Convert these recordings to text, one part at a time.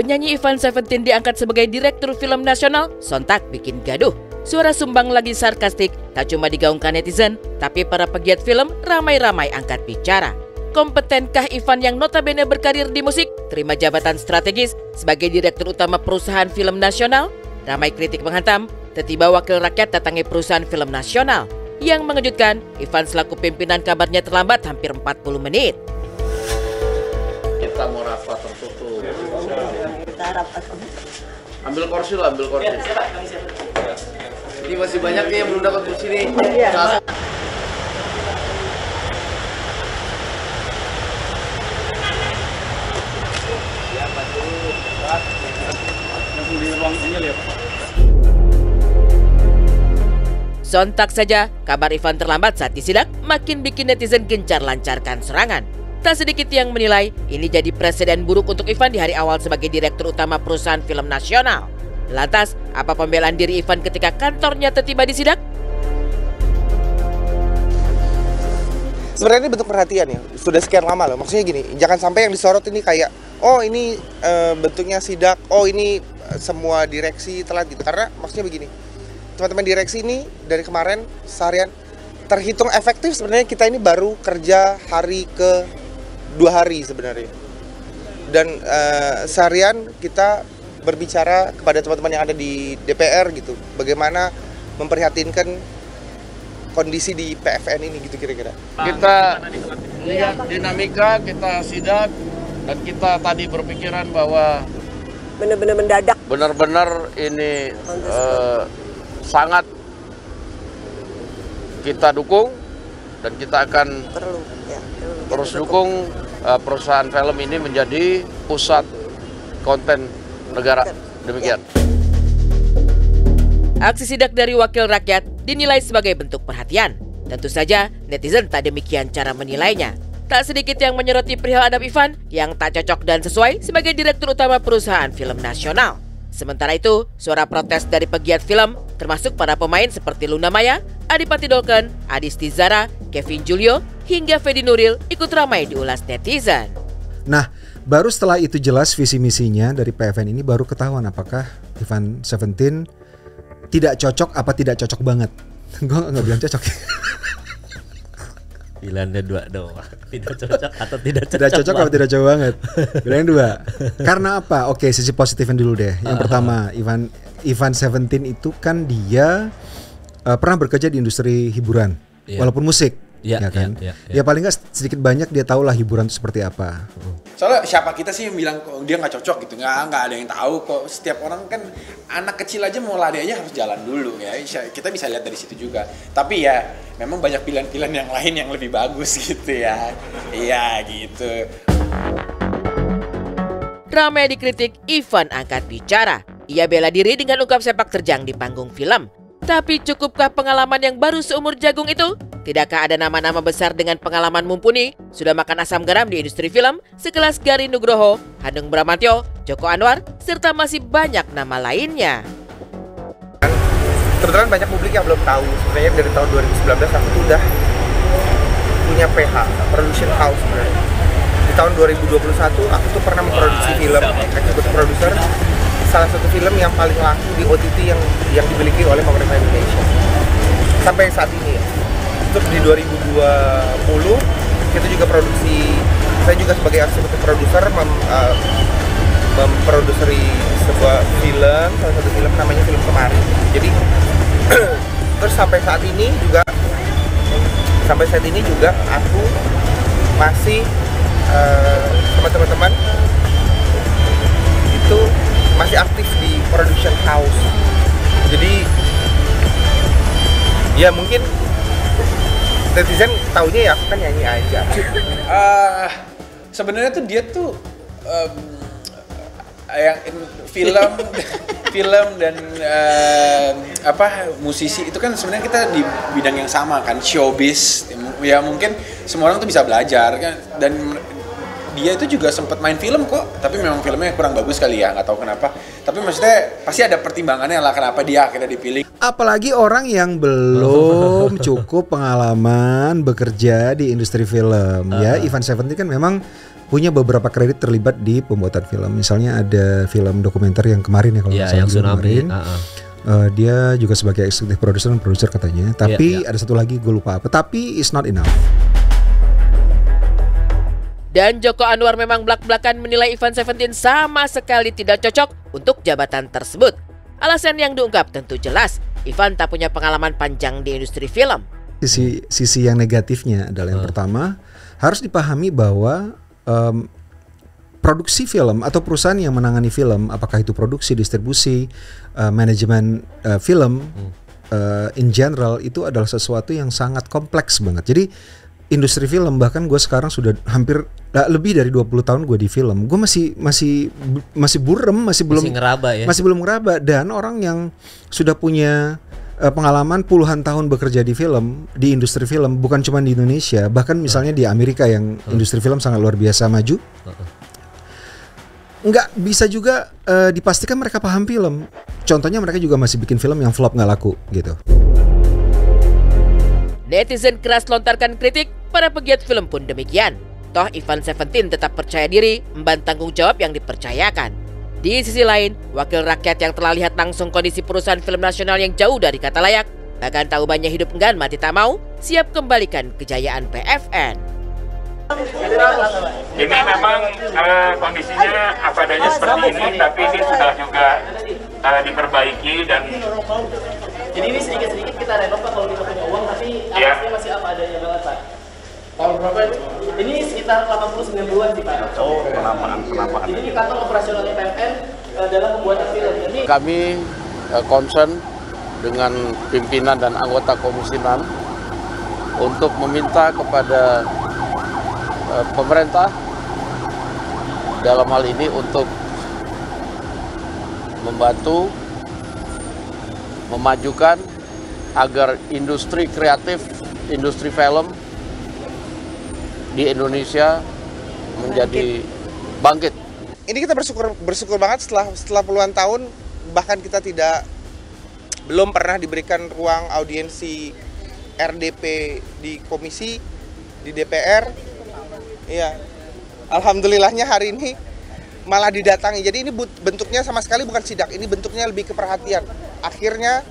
penyanyi Ivan Seventeen diangkat sebagai Direktur Film Nasional, sontak bikin gaduh. Suara sumbang lagi sarkastik tak cuma digaungkan netizen, tapi para pegiat film ramai-ramai angkat bicara. Kompetenkah Ivan yang notabene berkarir di musik terima jabatan strategis sebagai Direktur Utama Perusahaan Film Nasional? Ramai kritik menghantam, tiba-tiba wakil rakyat datangi perusahaan film nasional. Yang mengejutkan, Ivan selaku pimpinan kabarnya terlambat hampir 40 menit. Kita mau rapat tertutup. Kita rapat. Ambil kursi lah, ambil kursi. Ini masih banyak nih yang belum dapat kursi nih. Iya. Sontak saja, kabar Ivan terlambat saat disidak makin bikin netizen gencar lancarkan serangan. Tak sedikit yang menilai ini jadi presiden buruk untuk Ivan di hari awal sebagai Direktur Utama Perusahaan Film Nasional. Lantas, apa pembelaan diri Ivan ketika kantornya tiba disidak? Sebenarnya ini bentuk perhatian ya, sudah sekian lama loh. Maksudnya gini, jangan sampai yang disorot ini kayak, oh ini bentuknya sidak, oh ini semua direksi telat gitu. Karena maksudnya begini, teman-teman direksi ini dari kemarin seharian terhitung efektif sebenarnya kita ini baru kerja hari ke 2 hari sebenarnya. Dan seharian kita berbicara kepada teman-teman yang ada di DPR gitu, bagaimana memprihatinkan kondisi di PFN ini gitu kira-kira. Kita lihat dinamika, kita sidak, dan kita tadi berpikiran bahwa Benar-benar mendadak. benar-benar ini sangat kita dukung dan kita akan terus dukung perusahaan film ini menjadi pusat konten negara. Demikian. Aksi sidak dari wakil rakyat dinilai sebagai bentuk perhatian. Tentu saja netizen tak demikian cara menilainya. Tak sedikit yang menyoroti perihal adab Ivan yang tak cocok dan sesuai sebagai Direktur Utama Perusahaan Film Nasional. Sementara itu, suara protes dari pegiat film termasuk para pemain seperti Luna Maya, Adipati Dolken, Adisti Zara, Kevin Julio, hingga Fedi Nuril ikut ramai diulas netizen. Nah, baru setelah itu jelas visi misinya dari PFN ini baru ketahuan apakah Ivan Seventeen tidak cocok apa tidak cocok banget. Gue nggak bilang cocok. Bilangnya 2 doang. Tidak cocok atau tidak cocok. Tidak cocok atau tidak cocok banget. Bilangnya 2. Karena apa? Oke, sisi positifnya dulu deh. Yang pertama, Ivan Seventeen itu kan dia pernah bekerja di industri hiburan, walaupun musik. Ya kan? Ya paling nggak sedikit banyak dia tahu lah hiburan itu seperti apa. Soalnya siapa kita sih yang bilang kok dia nggak cocok gitu, nggak ada yang tahu kok. Setiap orang kan anak kecil aja mau lari aja harus jalan dulu ya. Kita bisa lihat dari situ juga. Tapi ya memang banyak pilihan-pilihan yang lain yang lebih bagus gitu ya. Iya gitu. Ramai dikritik, Ivan angkat bicara. Ia bela diri dengan ungkap sepak terjang di panggung film. Tapi cukupkah pengalaman yang baru seumur jagung itu? Tidakkah ada nama-nama besar dengan pengalaman mumpuni sudah makan asam garam di industri film sekelas Gari Nugroho, Hanung Bramantyo, Joko Anwar, serta masih banyak nama lainnya? Kebetulan banyak publik yang belum tahu sebenarnya dari tahun 2019 aku tuh udah punya PH, production house sebenarnya. Di tahun 2021 aku tuh pernah memproduksi film, executive producer salah satu film yang paling laku di OTT yang dimiliki oleh pemerintah Indonesia sampai saat ini ya. Terus di 2020 kita juga produksi, saya juga sebagai executive producer memproduksi sebuah film, salah satu film namanya Film Kemarin. Jadi terus sampai saat ini juga aku masih sama teman-teman itu masih aktif di production house. Jadi ya mungkin netizen taunya ya aku kan nyanyi aja. Sebenarnya tuh dia tuh yang film dan musisi itu kan sebenarnya kita di bidang yang sama kan, showbiz. Ya mungkin semua orang tuh bisa belajar kan, dan dia itu juga sempat main film kok, tapi memang filmnya kurang bagus kali ya, nggak tahu kenapa. Tapi maksudnya pasti ada pertimbangannya lah kenapa dia akhirnya dipilih. Apalagi orang yang belum cukup pengalaman bekerja di industri film ya. Ivan Seventeen kan memang punya beberapa kredit terlibat di pembuatan film. Misalnya ada film dokumenter yang kemarin ya kalau nggak salah, yang tsunami. Dia juga sebagai eksekutif produser dan produser katanya. Tapi ada satu lagi gue lupa apa. Tapi it's not enough. Dan Joko Anwar memang belak-belakan menilai Ivan Seventeen sama sekali tidak cocok untuk jabatan tersebut. Alasan yang diungkap tentu jelas, Ivan tak punya pengalaman panjang di industri film. Sisi yang negatifnya adalah yang pertama, harus dipahami bahwa produksi film atau perusahaan yang menangani film, apakah itu produksi, distribusi, manajemen film, in general itu adalah sesuatu yang sangat kompleks banget. Jadi industri film, bahkan gue sekarang sudah hampir lebih dari 20 tahun gue di film, gue masih buram, masih belum ngeraba. Dan orang yang sudah punya pengalaman puluhan tahun bekerja di film, di industri film, bukan cuma di Indonesia, bahkan misalnya di Amerika yang industri film sangat luar biasa maju, nggak bisa juga dipastikan mereka paham film. Contohnya mereka juga masih bikin film yang flop nggak laku gitu. Netizen keras lontarkan kritik, para pegiat film pun demikian. Toh Ivan Seventeen tetap percaya diri emban tanggung jawab yang dipercayakan. Di sisi lain, wakil rakyat yang telah lihat langsung kondisi perusahaan film nasional yang jauh dari kata layak, bahkan tahu banyak hidup enggan mati tak mau, siap kembalikan kejayaan PFN. Ini memang kondisinya apa adanya seperti ini, tapi ini sudah juga diperbaiki dan jadi ini sedikit-sedikit kita renov Pak, kalau kita punya uang, tapi atasnya masih apa adanya banget Pak. Tahun berapa ini? Ini sekitar 80-90-an sih Pak. Oh, penamaan. Jadi di kantor operasionalnya PFN dalam pembuatan film. Jadi Kami concern dengan pimpinan dan anggota Komisi 6 untuk meminta kepada pemerintah dalam hal ini untuk membantu memajukan agar industri kreatif, industri film di Indonesia menjadi bangkit. Ini kita bersyukur banget setelah puluhan tahun, bahkan kita belum pernah diberikan ruang audiensi RDP di komisi, di DPR. Iya, alhamdulillahnya hari ini malah didatangi. Jadi ini bentuknya sama sekali bukan sidak, ini bentuknya lebih ke perhatian. Akhirnya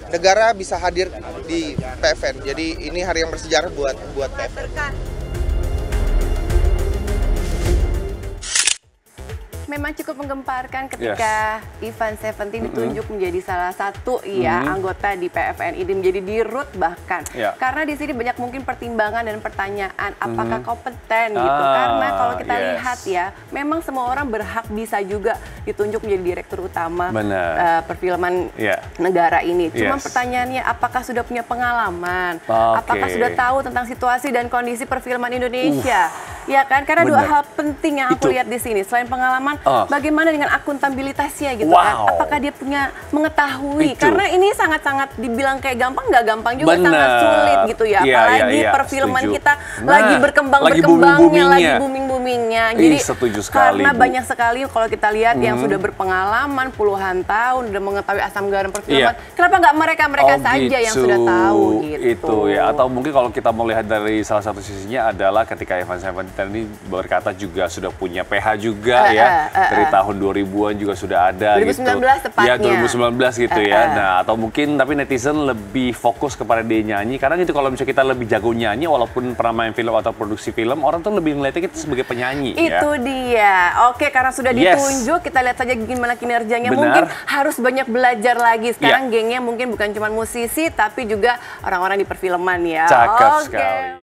negara bisa hadir di PFN. Jadi ini hari yang bersejarah buat PFN. Memang cukup menggemparkan ketika Ivan Seventeen ditunjuk menjadi salah satu anggota di PFN ini, menjadi dirut bahkan. Karena di sini banyak mungkin pertimbangan dan pertanyaan apakah kompeten gitu. Karena kalau kita lihat ya, memang semua orang berhak bisa juga ditunjuk menjadi direktur utama perfilman negara ini. Cuma pertanyaannya apakah sudah punya pengalaman? Apakah sudah tahu tentang situasi dan kondisi perfilman Indonesia? Ya kan? Karena dua hal penting yang aku lihat di sini. Selain pengalaman, bagaimana dengan akuntabilitasnya gitu kan? Apakah dia punya mengetahui? Karena ini sangat-sangat dibilang kayak gampang, nggak gampang juga, sangat sulit gitu ya. Apalagi perfilman kita lagi berkembang-berkembangnya, lagi booming-boomingnya. Jadi karena banyak sekali kalau kita lihat yang sudah berpengalaman puluhan tahun, udah mengetahui asam garam perfilman. Kenapa nggak mereka saja yang sudah tahu gitu? Itu ya. Atau mungkin kalau kita melihat dari salah satu sisinya adalah ketika Ivan Seventeen ini berkata juga sudah punya PH juga ya. Dari tahun 2000-an juga sudah ada 2019 gitu. Tepatnya. Ya 2019 gitu ya. Nah atau mungkin tapi netizen lebih fokus kepada dia nyanyi. Karena gitu kalau misalnya kita lebih jago nyanyi walaupun pernah main film atau produksi film, orang tuh lebih ngeliatnya kita sebagai penyanyi. Itu dia. Oke, karena sudah ditunjuk, kita lihat saja gimana kinerjanya. Mungkin harus banyak belajar lagi. Sekarang gengnya mungkin bukan cuma musisi tapi juga orang-orang di perfilman ya. Cakep sekali.